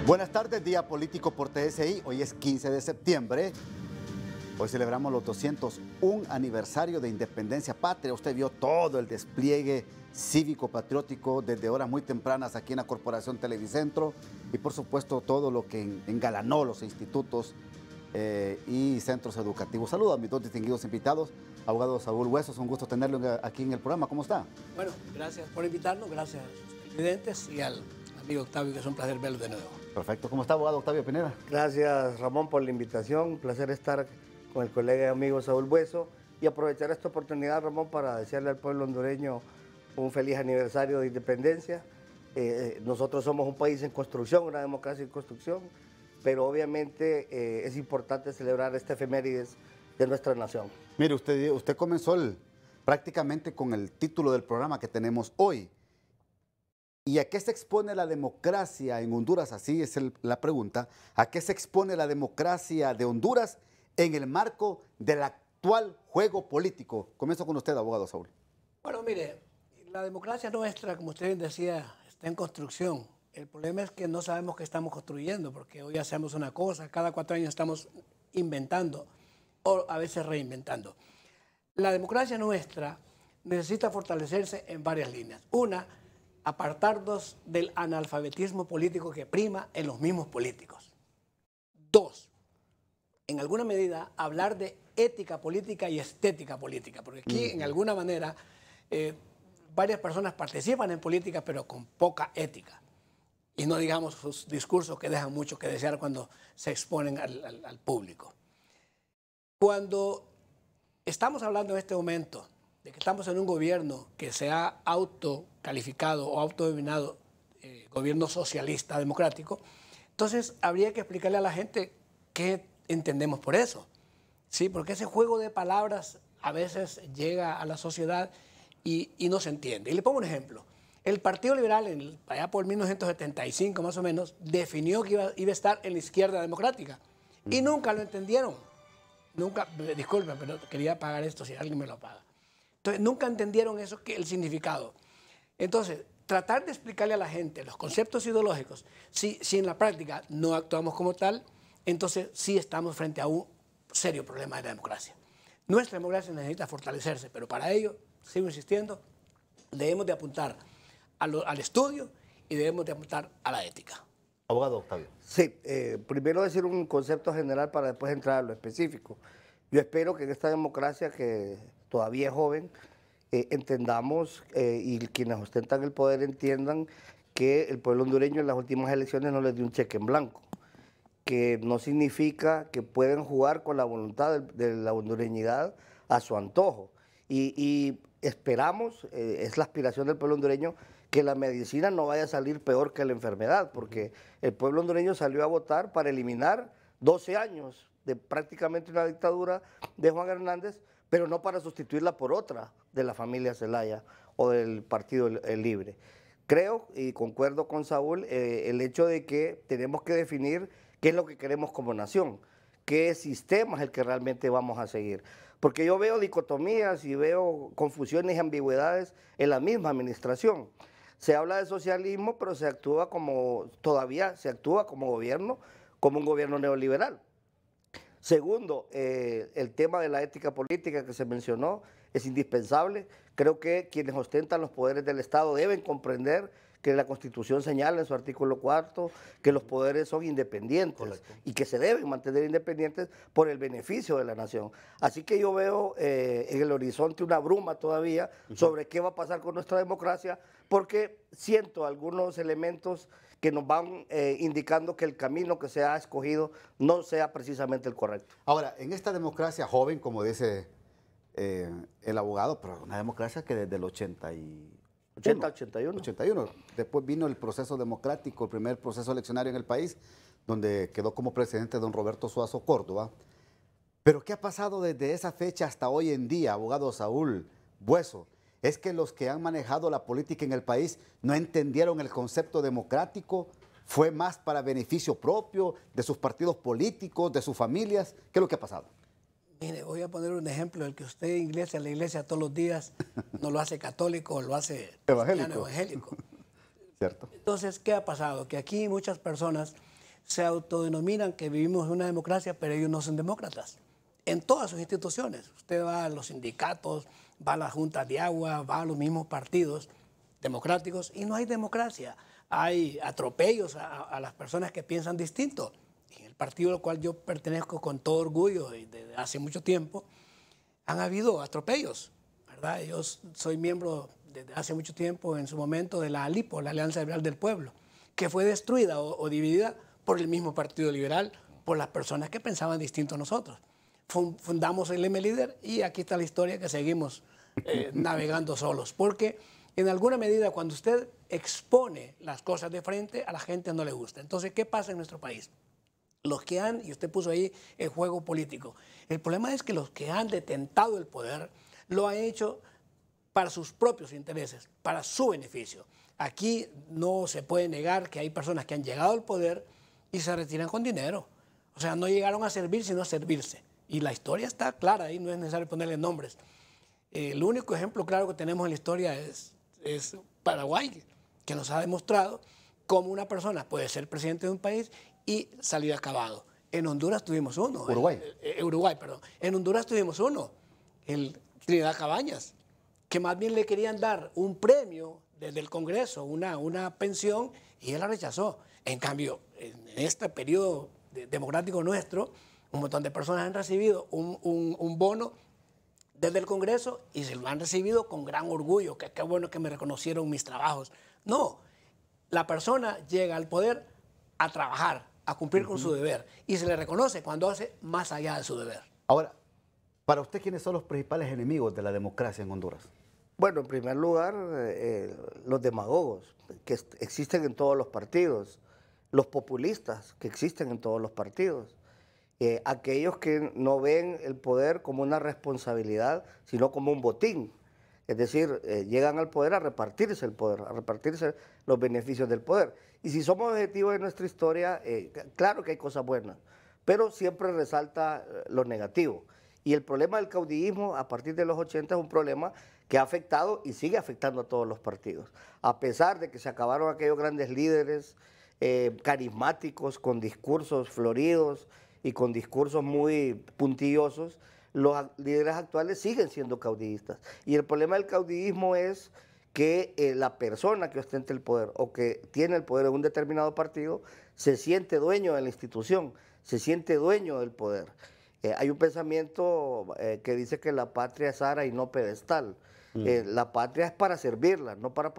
Buenas tardes, Día Político por TSI. Hoy es 15 de septiembre. Hoy celebramos los 201 aniversario de Independencia Patria. Usted vio todo el despliegue cívico-patriótico desde horas muy tempranas aquí en la Corporación Televicentro y por supuesto todo lo que engalanó los institutos y centros educativos. Saludos a mis dos distinguidos invitados. Abogado Saúl Huesos, un gusto tenerlo aquí en el programa. ¿Cómo está? Bueno, gracias por invitarnos, gracias a sus presidentes y al amigo Octavio, que es un placer verlo de nuevo. Perfecto. ¿Cómo está, abogado Octavio Pineda? Gracias, Ramón, por la invitación. Un placer estar con el colega y amigo Saúl Hueso y aprovechar esta oportunidad, Ramón, para desearle al pueblo hondureño un feliz aniversario de independencia. Nosotros somos un país en construcción, una democracia en construcción, pero obviamente es importante celebrar esta efemérides de nuestra nación. Mire, usted comenzó prácticamente con el título del programa que tenemos hoy. ¿Y a qué se expone la democracia en Honduras? Así es la pregunta. ¿A qué se expone la democracia de Honduras en el marco del actual juego político? Comienzo con usted, abogado Saúl. Bueno, mire, la democracia nuestra, como usted bien decía, está en construcción. El problema es que no sabemos qué estamos construyendo, porque hoy hacemos una cosa, cada 4 años estamos inventando o a veces reinventando. La democracia nuestra necesita fortalecerse en varias líneas. Una, apartarnos del analfabetismo político que prima en los mismos políticos. 2, en alguna medida, hablar de ética política y estética política, porque aquí, en alguna manera, varias personas participan en política, pero con poca ética. Y no digamos sus discursos que dejan mucho que desear cuando se exponen al público. Cuando estamos hablando en este momento de que estamos en un gobierno que se ha autocalificado o autodenominado gobierno socialista democrático, entonces habría que explicarle a la gente qué entendemos por eso. Sí, porque ese juego de palabras a veces llega a la sociedad y no se entiende. Y le pongo un ejemplo. El Partido Liberal, allá por 1975 más o menos, definió que iba a estar en la izquierda democrática. Y nunca lo entendieron. Nunca, disculpen, pero quería pagar esto si alguien me lo paga. Entonces, nunca entendieron eso, el significado. Entonces, tratar de explicarle a la gente los conceptos ideológicos, si en la práctica no actuamos como tal, entonces sí estamos frente a un serio problema de la democracia. Nuestra democracia necesita fortalecerse, pero para ello, sigo insistiendo, debemos de apuntar al estudio y debemos de apuntar a la ética. Abogado Octavio. Sí, primero decir un concepto general para después entrar a lo específico. Yo espero que en esta democracia que todavía es joven, entendamos y quienes ostentan el poder entiendan que el pueblo hondureño en las últimas elecciones no les dio un cheque en blanco, que no significa que pueden jugar con la voluntad de la hondureñidad a su antojo. Y esperamos, es la aspiración del pueblo hondureño, que la medicina no vaya a salir peor que la enfermedad, porque el pueblo hondureño salió a votar para eliminar 12 años de prácticamente una dictadura de Juan Hernández, pero no para sustituirla por otra de la familia Zelaya o del Partido Libre. Creo y concuerdo con Saúl el hecho de que tenemos que definir qué es lo que queremos como nación, qué sistema es el que realmente vamos a seguir. Porque yo veo dicotomías y veo confusiones y ambigüedades en la misma administración. Se habla de socialismo, pero todavía se actúa como gobierno, como un gobierno neoliberal. Segundo, el tema de la ética política que se mencionó es indispensable. Creo que quienes ostentan los poderes del Estado deben comprender que la Constitución señala en su artículo 4 que los poderes son independientes. Correcto. Y que se deben mantener independientes por el beneficio de la nación. Así que yo veo en el horizonte una bruma todavía sobre qué va a pasar con nuestra democracia, porque siento algunos elementos que nos van indicando que el camino que se ha escogido no sea precisamente el correcto. Ahora, en esta democracia joven, como dice el abogado, pero una democracia que desde el 81. Después vino el proceso democrático, el primer proceso eleccionario en el país, donde quedó como presidente don Roberto Suazo Córdoba. Pero ¿qué ha pasado desde esa fecha hasta hoy en día, abogado Saúl Hueso? Es que los que han manejado la política en el país no entendieron el concepto democrático, fue más para beneficio propio de sus partidos políticos, de sus familias. ¿Qué es lo que ha pasado? Mire, voy a poner un ejemplo, el que usted ingresa a la iglesia todos los días, no lo hace católico, lo hace evangélico. Evangélico. ¿Cierto? Entonces, ¿qué ha pasado? Que aquí muchas personas se autodenominan que vivimos en una democracia, pero ellos no son demócratas. En todas sus instituciones. Usted va a los sindicatos, va a las juntas de agua, va a los mismos partidos democráticos y no hay democracia. Hay atropellos a las personas que piensan distinto. En el partido al cual yo pertenezco con todo orgullo y desde hace mucho tiempo, han habido atropellos, ¿verdad? Yo soy miembro desde hace mucho tiempo, en su momento, de la ALIPO, la Alianza Liberal del Pueblo, que fue destruida o dividida por el mismo Partido Liberal, por las personas que pensaban distinto a nosotros. Fundamos el M-Líder y aquí está la historia que seguimos navegando solos, porque en alguna medida cuando usted expone las cosas de frente, a la gente no le gusta. Entonces, ¿qué pasa en nuestro país? Los que han, y usted puso ahí el juego político, el problema es que los que han detentado el poder lo han hecho para sus propios intereses, para su beneficio. Aquí no se puede negar que hay personas que han llegado al poder y se retiran con dinero. O sea, no llegaron a servir, sino a servirse. Y la historia está clara, ahí no es necesario ponerle nombres. El único ejemplo claro que tenemos en la historia es Paraguay, que nos ha demostrado cómo una persona puede ser presidente de un país y salir acabado. En Honduras tuvimos uno. Uruguay, perdón. En Honduras tuvimos uno, el Trinidad Cabañas, que más bien le querían dar un premio desde el Congreso, una pensión, y él la rechazó. En cambio, en este periodo democrático nuestro, un montón de personas han recibido un bono desde el Congreso y se lo han recibido con gran orgullo, que qué bueno que me reconocieron mis trabajos. No, la persona llega al poder a trabajar, a cumplir con su deber, y se le reconoce cuando hace más allá de su deber. Ahora, para usted, ¿quiénes son los principales enemigos de la democracia en Honduras? Bueno, en primer lugar, los demagogos que existen en todos los partidos, los populistas que existen en todos los partidos, aquellos que no ven el poder como una responsabilidad, sino como un botín. Es decir, llegan al poder a repartirse el poder, a repartirse los beneficios del poder. Y si somos objetivos de nuestra historia, claro que hay cosas buenas, pero siempre resalta lo negativo. Y el problema del caudillismo a partir de los 80 es un problema que ha afectado y sigue afectando a todos los partidos. A pesar de que se acabaron aquellos grandes líderes carismáticos, con discursos floridos y con discursos muy puntillosos, los líderes actuales siguen siendo caudillistas. Y el problema del caudillismo es que la persona que ostenta el poder o que tiene el poder en un determinado partido se siente dueño de la institución, se siente dueño del poder. Hay un pensamiento que dice que la patria es ara y no pedestal. La patria es para servirla, no para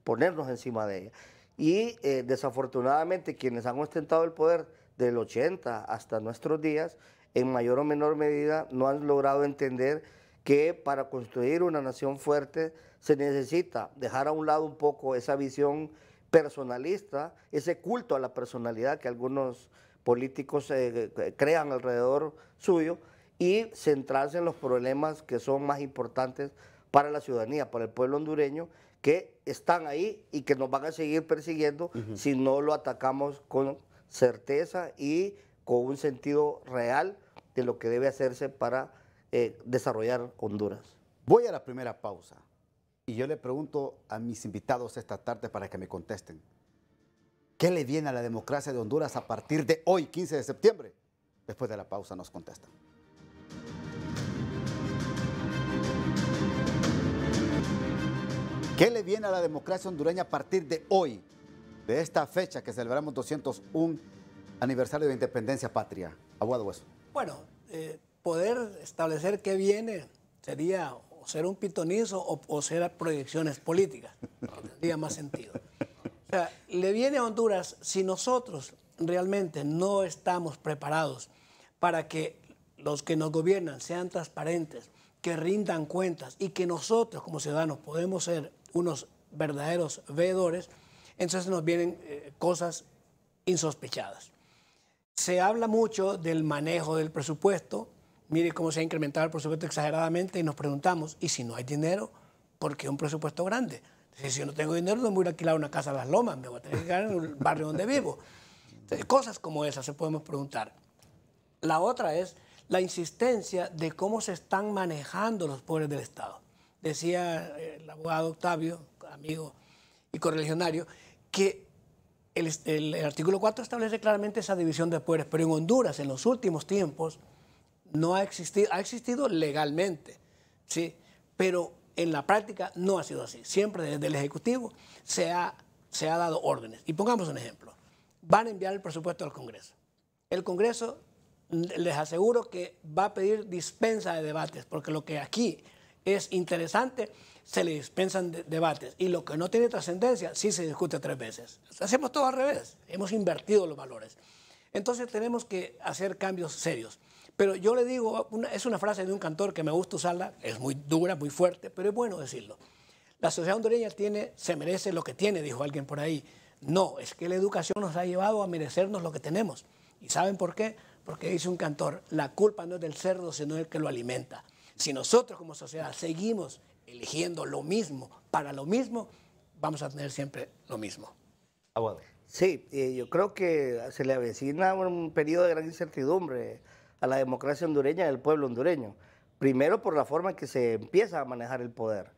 ponernos encima de ella. Y desafortunadamente quienes han ostentado el poder del 80 hasta nuestros días, en mayor o menor medida no han logrado entender que para construir una nación fuerte se necesita dejar a un lado un poco esa visión personalista, ese culto a la personalidad que algunos políticos crean alrededor suyo, y centrarse en los problemas que son más importantes para la ciudadanía, para el pueblo hondureño, que están ahí y que nos van a seguir persiguiendo si no lo atacamos con certeza y con un sentido real de lo que debe hacerse para desarrollar Honduras. Voy a la primera pausa y yo le pregunto a mis invitados esta tarde para que me contesten. ¿Qué le viene a la democracia de Honduras a partir de hoy, 15 de septiembre? Después de la pausa nos contestan. ¿Qué le viene a la democracia hondureña a partir de hoy, de esta fecha que celebramos 201 aniversario de independencia patria? Abogado Hueso. Bueno, poder establecer qué viene sería o ser un pitonizo o ser proyecciones políticas. No tendría más sentido. O sea, le viene a Honduras si nosotros realmente no estamos preparados para que los que nos gobiernan sean transparentes, que rindan cuentas y que nosotros como ciudadanos podemos ser unos verdaderos veedores, entonces nos vienen cosas insospechadas. Se habla mucho del manejo del presupuesto. Mire cómo se ha incrementado el presupuesto exageradamente y nos preguntamos, ¿y si no hay dinero? ¿Por qué un presupuesto grande? Si yo no tengo dinero, no me voy a alquilar una casa a Las Lomas, me voy a tener que quedar en el barrio donde vivo. Entonces, cosas como esas se podemos preguntar. La otra es la insistencia de cómo se están manejando los poderes del Estado. Decía el abogado Octavio, amigo y correligionario, que el artículo 4 establece claramente esa división de poderes, pero en Honduras en los últimos tiempos no ha existido legalmente, ¿sí? Pero en la práctica no ha sido así. Siempre desde el Ejecutivo se ha dado órdenes. Y pongamos un ejemplo. Van a enviar el presupuesto al Congreso. El Congreso, les aseguro que va a pedir dispensa de debates, porque lo que aquí es interesante, se le dispensan debates. Y lo que no tiene trascendencia, sí se discute 3 veces. Hacemos todo al revés. Hemos invertido los valores. Entonces tenemos que hacer cambios serios. Pero yo le digo, es una frase de un cantor que me gusta usarla, es muy dura, muy fuerte, pero es bueno decirlo. La sociedad hondureña se merece lo que tiene, dijo alguien por ahí. No, es que la educación nos ha llevado a merecernos lo que tenemos. ¿Y saben por qué? Porque dice un cantor, la culpa no es del cerdo, sino del que lo alimenta. Si nosotros como sociedad seguimos eligiendo lo mismo para lo mismo, vamos a tener siempre lo mismo. Aguado. Sí, yo creo que se le avecina un periodo de gran incertidumbre a la democracia hondureña y al pueblo hondureño. Primero por la forma en que se empieza a manejar el poder.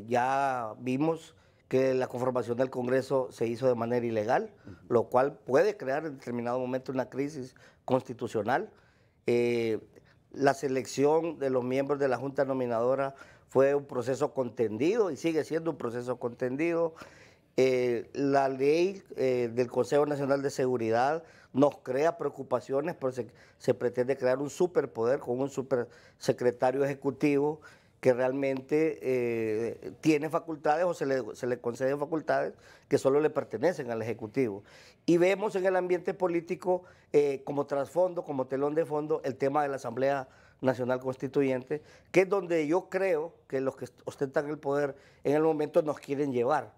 Ya vimos que la conformación del Congreso se hizo de manera ilegal, lo cual puede crear en determinado momento una crisis constitucional. La selección de los miembros de la Junta Nominadora fue un proceso contendido y sigue siendo un proceso contendido. La ley del Consejo Nacional de Seguridad nos crea preocupaciones porque se pretende crear un superpoder con un supersecretario ejecutivo que realmente tiene facultades o se le conceden facultades que solo le pertenecen al Ejecutivo. Y vemos en el ambiente político como trasfondo, como telón de fondo, el tema de la Asamblea Nacional Constituyente, que es donde yo creo que los que ostentan el poder en el momento nos quieren llevar.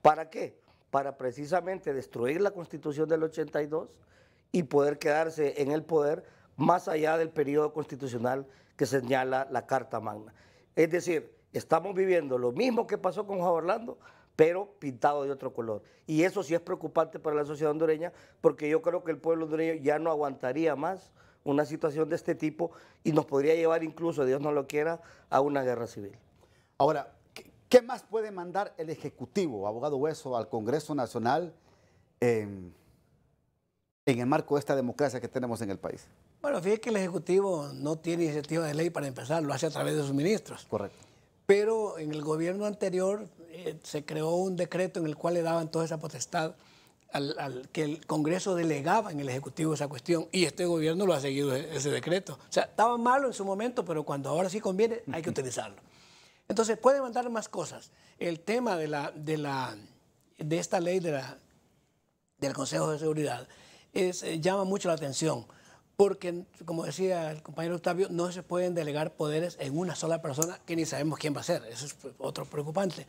¿Para qué? Para precisamente destruir la Constitución del 82 y poder quedarse en el poder más allá del periodo constitucional que señala la Carta Magna. Es decir, estamos viviendo lo mismo que pasó con Juan Orlando, pero pintado de otro color. Y eso sí es preocupante para la sociedad hondureña, porque yo creo que el pueblo hondureño ya no aguantaría más una situación de este tipo y nos podría llevar incluso, Dios no lo quiera, a una guerra civil. Ahora, ¿qué más puede mandar el Ejecutivo, abogado Hueso, al Congreso Nacional en el marco de esta democracia que tenemos en el país? Bueno, fíjate que el Ejecutivo no tiene iniciativa de ley para empezar, lo hace a través de sus ministros. Correcto. Pero en el gobierno anterior se creó un decreto en el cual le daban toda esa potestad que el Congreso delegaba en el Ejecutivo esa cuestión, y este gobierno lo ha seguido ese decreto. O sea, estaba malo en su momento, pero cuando ahora sí conviene hay que utilizarlo. Entonces puede mandar más cosas. El tema de esta ley del Consejo de Seguridad llama mucho la atención, porque, como decía el compañero Octavio, no se pueden delegar poderes en una sola persona que ni sabemos quién va a ser. Eso es otro preocupante.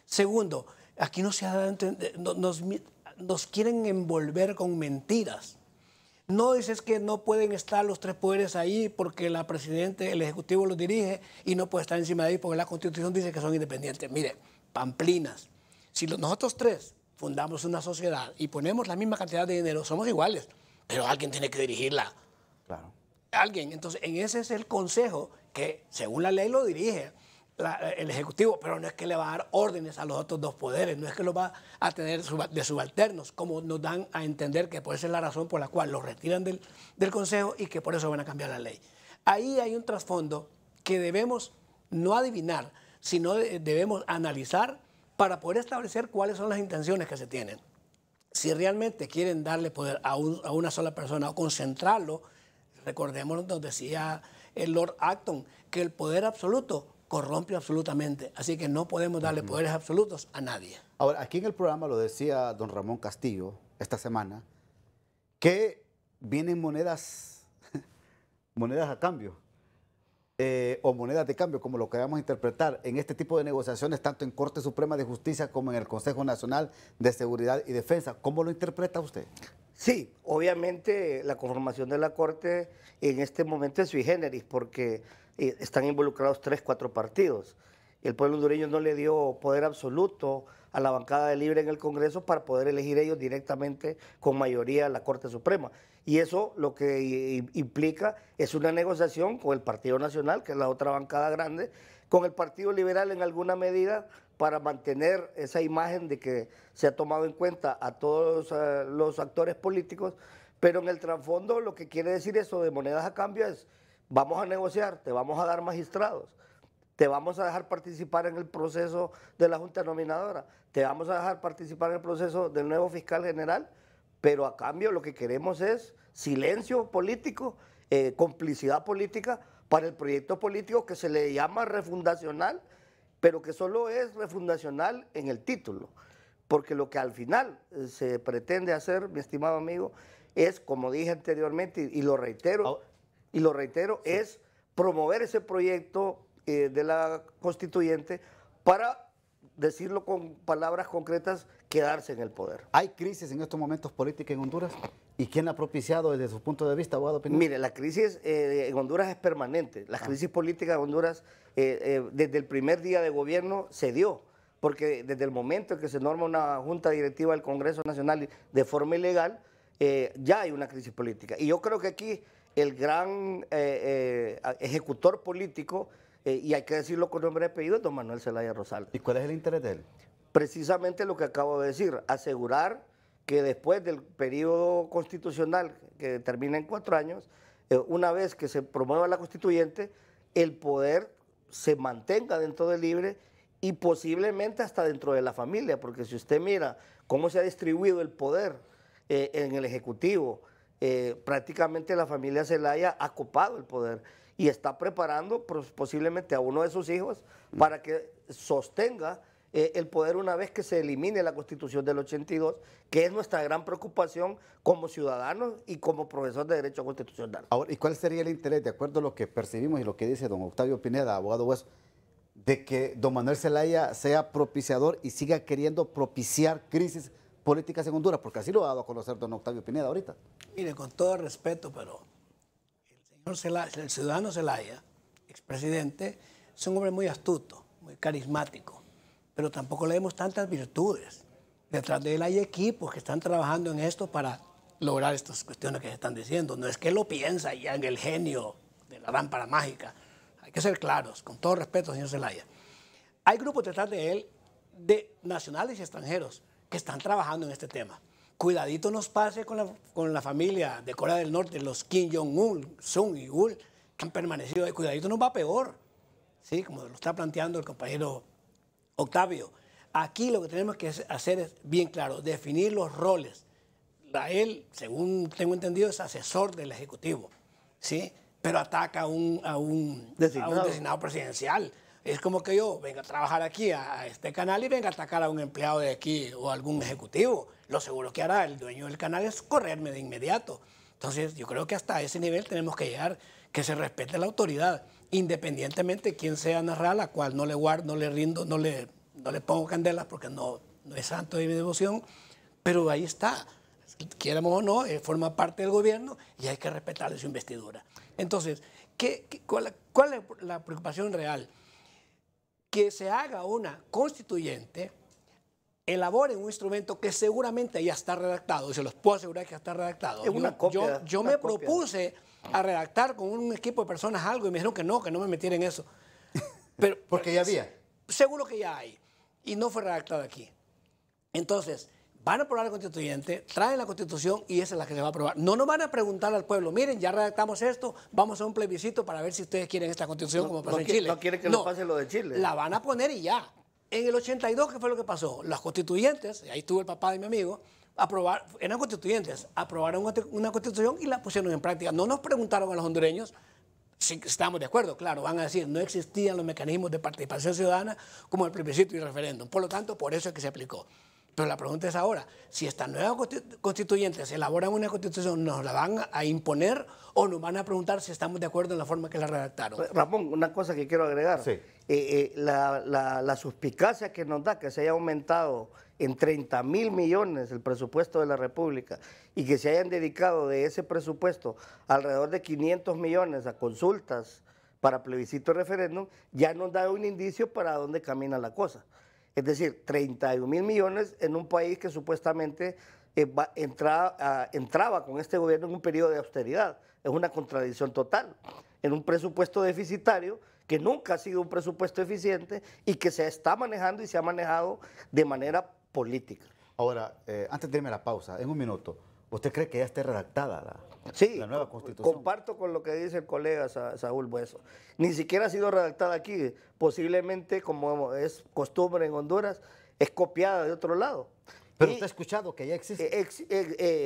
Segundo, aquí no se ha dado a entender, nos quieren envolver con mentiras. No dices que no pueden estar los 3 poderes ahí porque el Ejecutivo los dirige y no puede estar encima de ahí porque la Constitución dice que son independientes. Mire, pamplinas. Si nosotros 3 fundamos una sociedad y ponemos la misma cantidad de dinero, somos iguales, pero alguien tiene que dirigirla. Claro. Alguien. Entonces, en ese es el consejo que, según la ley, lo dirige el Ejecutivo, pero no es que le va a dar órdenes a los otros 2 poderes, no es que los va a tener de subalternos, como nos dan a entender que puede ser la razón por la cual los retiran del Consejo y que por eso van a cambiar la ley. Ahí hay un trasfondo que debemos no adivinar, sino debemos analizar para poder establecer cuáles son las intenciones que se tienen. Si realmente quieren darle poder a una sola persona o concentrarlo, recordemos, nos decía el Lord Acton, que el poder absoluto corrompe absolutamente, así que no podemos darle poderes absolutos a nadie. Ahora, aquí en el programa lo decía don Ramón Castillo esta semana, que vienen monedas a cambio, o monedas de cambio, como lo queramos interpretar, en este tipo de negociaciones, tanto en Corte Suprema de Justicia como en el Consejo Nacional de Seguridad y Defensa. ¿Cómo lo interpreta usted? Sí, obviamente la conformación de la Corte en este momento es sui generis porque están involucrados 3, 4 partidos. El pueblo hondureño no le dio poder absoluto a la bancada de Libre en el Congreso para poder elegir ellos directamente con mayoría la Corte Suprema. Y eso lo que implica es una negociación con el Partido Nacional, que es la otra bancada grande, con el Partido Liberal en alguna medida, para mantener esa imagen de que se ha tomado en cuenta a todos los actores políticos, pero en el trasfondo lo que quiere decir eso de monedas a cambio es, vamos a negociar, te vamos a dar magistrados, te vamos a dejar participar en el proceso de la Junta Nominadora, te vamos a dejar participar en el proceso del nuevo fiscal general, pero a cambio lo que queremos es silencio político, complicidad política para el proyecto político que se le llama refundacional, pero que solo es refundacional en el título, porque lo que al final se pretende hacer, mi estimado amigo, es, como dije anteriormente, y lo reitero, es promover ese proyecto de la constituyente para, decirlo con palabras concretas, quedarse en el poder. ¿Hay crisis en estos momentos política en Honduras? ¿Y quién la ha propiciado desde su punto de vista, abogado Pineda? Mire, la crisis en Honduras es permanente. La crisis política de Honduras, desde el primer día de gobierno, se dio. Porque desde el momento en que se norma una junta directiva del Congreso Nacional de forma ilegal, ya hay una crisis política. Y yo creo que aquí el gran ejecutor político, y hay que decirlo con nombre y apellido, es don Manuel Zelaya Rosales. ¿Y cuál es el interés de él? Precisamente lo que acabo de decir, asegurar que después del periodo constitucional que termina en 4 años, una vez que se promueva la constituyente, el poder se mantenga dentro del libre y posiblemente hasta dentro de la familia, porque si usted mira cómo se ha distribuido el poder en el Ejecutivo, prácticamente la familia Zelaya ha copado el poder y está preparando posiblemente a uno de sus hijos para que sostenga el poder una vez que se elimine la Constitución del 82, que es nuestra gran preocupación como ciudadanos y como profesor de Derecho Constitucional. Ahora, ¿y cuál sería el interés, de acuerdo a lo que percibimos y lo que dice don Octavio Pineda, abogado Hueso, de que don Manuel Zelaya sea propiciador y siga queriendo propiciar crisis políticas en Honduras? Porque así lo ha dado a conocer don Octavio Pineda ahorita. Mire, con todo respeto, pero el señor Zelaya, el ciudadano Zelaya, expresidente, es un hombre muy astuto, muy carismático, pero tampoco le vemos tantas virtudes. Detrás de él hay equipos que están trabajando en esto para lograr estas cuestiones que se están diciendo. No es que él lo piensa ya en el genio de la lámpara mágica. Hay que ser claros, con todo respeto, señor Zelaya. Hay grupos detrás de él, de nacionales y extranjeros, que están trabajando en este tema. Cuidadito nos pase con la familia de Corea del Norte, los Kim Jong-un, Sun y Ul, que han permanecido ahí. Cuidadito nos va peor, ¿sí? Como lo está planteando el compañero Octavio. Aquí lo que tenemos que hacer es bien claro, definir los roles. Él, según tengo entendido, es asesor del Ejecutivo, ¿sí? Pero ataca a un designado presidencial. Es como que yo venga a trabajar aquí a este canal y venga a atacar a un empleado de aquí o a algún ejecutivo. Lo seguro que hará el dueño del canal es correrme de inmediato. Entonces, yo creo que hasta ese nivel tenemos que llegar, que se respete la autoridad, independientemente de quién sea narrar, la cual no le guardo, no le rindo, no le pongo candelas porque no es santo de mi devoción, pero ahí está. Quieramos o no, forma parte del gobierno y hay que respetarle su investidura. Entonces, ¿cuál es la preocupación real? Que se haga una constituyente, elaboren un instrumento que seguramente ya está redactado, y se los puedo asegurar que ya está redactado. Yo me propuse a redactar con un equipo de personas algo y me dijeron que no me metiera en eso. Pero, porque ya había. Seguro que ya hay. Y no fue redactado aquí. Entonces, van a aprobar la constituyente, traen la constitución y esa es la que se va a aprobar. No nos van a preguntar al pueblo, miren, ya redactamos esto, vamos a un plebiscito para ver si ustedes quieren esta constitución como pasó en Chile. No quieren que nos pase lo de Chile. La van a poner y ya. En el 82, ¿qué fue lo que pasó? Las constituyentes, ahí estuvo el papá de mi amigo, eran constituyentes, aprobaron una constitución y la pusieron en práctica. No nos preguntaron a los hondureños si estamos de acuerdo, claro, van a decir, no existían los mecanismos de participación ciudadana como el plebiscito y el referéndum. Por lo tanto, por eso es que se aplicó. Pero la pregunta es ahora, si estas nuevas constituyentes elaboran una constitución, ¿nos la van a imponer o nos van a preguntar si estamos de acuerdo en la forma que la redactaron? Ramón, una cosa que quiero agregar. Sí. La suspicacia que nos da que se haya aumentado en 30.000 millones el presupuesto de la República y que se hayan dedicado de ese presupuesto alrededor de 500 millones a consultas para plebiscito y referéndum, ya nos da un indicio para dónde camina la cosa. Es decir, 31.000 millones en un país que supuestamente entraba con este gobierno en un periodo de austeridad. Es una contradicción total. En un presupuesto deficitario que nunca ha sido un presupuesto eficiente y que se está manejando y se ha manejado de manera política. Ahora, antes de irme a la pausa, en un minuto, ¿usted cree que ya esté redactada Sí, la nueva Constitución? comparto con lo que dice el colega Saúl Bueso. Ni siquiera ha sido redactada aquí. Posiblemente, como es costumbre en Honduras, es copiada de otro lado. Pero Y usted ha escuchado que ya existe.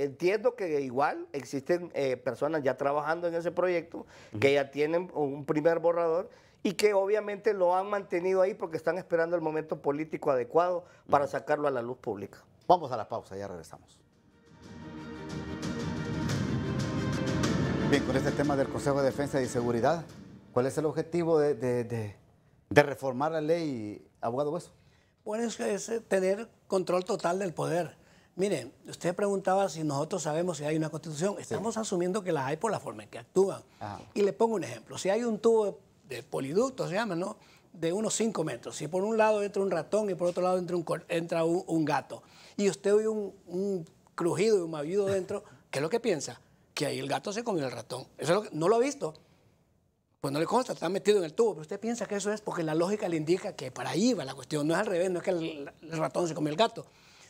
entiendo que igual existen personas ya trabajando en ese proyecto, que ya tienen un primer borrador y que obviamente lo han mantenido ahí porque están esperando el momento político adecuado para sacarlo a la luz pública. Vamos a la pausa, ya regresamos. Bien, con este tema del Consejo de Defensa y Seguridad, ¿cuál es el objetivo de reformar la ley, abogado Bueso? Bueno, es tener control total del poder. Miren, usted preguntaba si nosotros sabemos si hay una constitución. Estamos asumiendo que la hay por la forma en que actúan. Ajá. Y le pongo un ejemplo. Si hay un tubo de poliducto, se llama, ¿no? De unos 5 metros. Si por un lado entra un ratón y por otro lado entra un gato, y usted oye un crujido y un maullido dentro, ¿qué es lo que piensa? Que ahí el gato se comió el ratón. Eso es lo que, no lo ha visto. Pues no le consta, está metido en el tubo, pero usted piensa que eso es porque la lógica le indica que para ahí va la cuestión, no es al revés, no es que el ratón se comió el gato.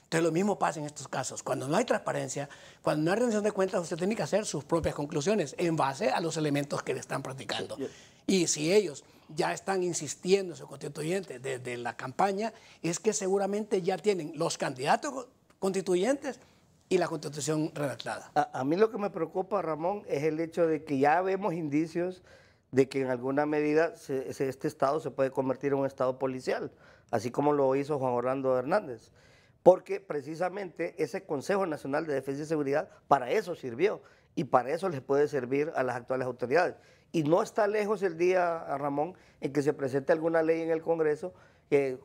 Entonces lo mismo pasa en estos casos. Cuando no hay transparencia, cuando no hay rendición de cuentas, usted tiene que hacer sus propias conclusiones en base a los elementos que le están practicando. Y si ellos ya están insistiendo en su constituyente desde la campaña, es que seguramente ya tienen los candidatos constituyentes y la constitución redactada. A mí lo que me preocupa, Ramón, es el hecho de que ya vemos indicios de que en alguna medida este Estado se puede convertir en un Estado policial, así como lo hizo Juan Orlando Hernández. Porque precisamente ese Consejo Nacional de Defensa y Seguridad para eso sirvió y para eso les puede servir a las actuales autoridades. Y no está lejos el día, Ramón, en que se presente alguna ley en el Congreso,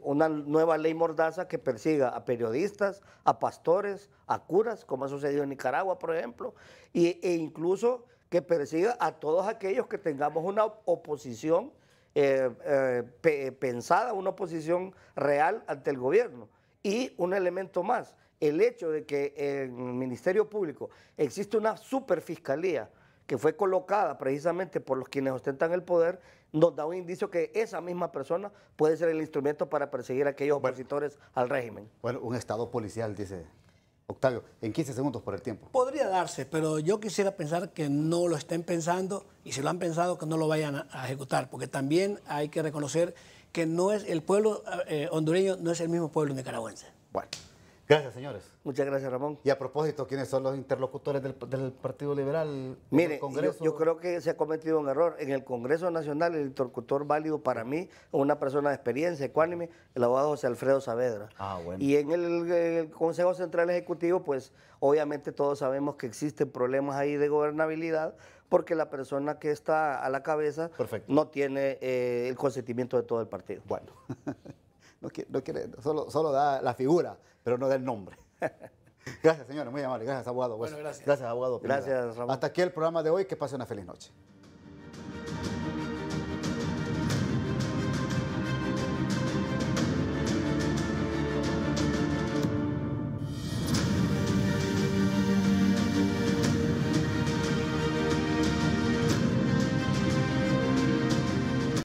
una nueva ley mordaza que persiga a periodistas, a pastores, a curas, como ha sucedido en Nicaragua, por ejemplo, e incluso que persiga a todos aquellos que tengamos una oposición pensada, una oposición real ante el gobierno. Y un elemento más, el hecho de que en el Ministerio Público existe una superfiscalía que fue colocada precisamente por los quienes ostentan el poder, nos da un indicio que esa misma persona puede ser el instrumento para perseguir a aquellos opositores al régimen. Bueno, un Estado policial, dice Octavio, en 15 segundos por el tiempo. Podría darse, pero yo quisiera pensar que no lo estén pensando y si lo han pensado que no lo vayan a ejecutar, porque también hay que reconocer que no es el pueblo hondureño no es el mismo pueblo nicaragüense. Bueno, gracias, señores. Muchas gracias, Ramón. Y a propósito, ¿quiénes son los interlocutores del Partido Liberal en Mire, el Congreso? yo creo que se ha cometido un error. En el Congreso Nacional, el interlocutor válido para mí es una persona de experiencia, ecuánime, el abogado José Alfredo Saavedra. Ah, bueno. Y en el Consejo Central Ejecutivo, pues obviamente todos sabemos que existen problemas ahí de gobernabilidad, porque la persona que está a la cabeza no tiene el consentimiento de todo el partido. Bueno, no quiere, solo da la figura, pero no da el nombre. Gracias, señores, muy amable. Gracias, abogado. Bueno, gracias. Gracias, abogado. Gracias, Ramón. Hasta aquí el programa de hoy. Que pase una feliz noche.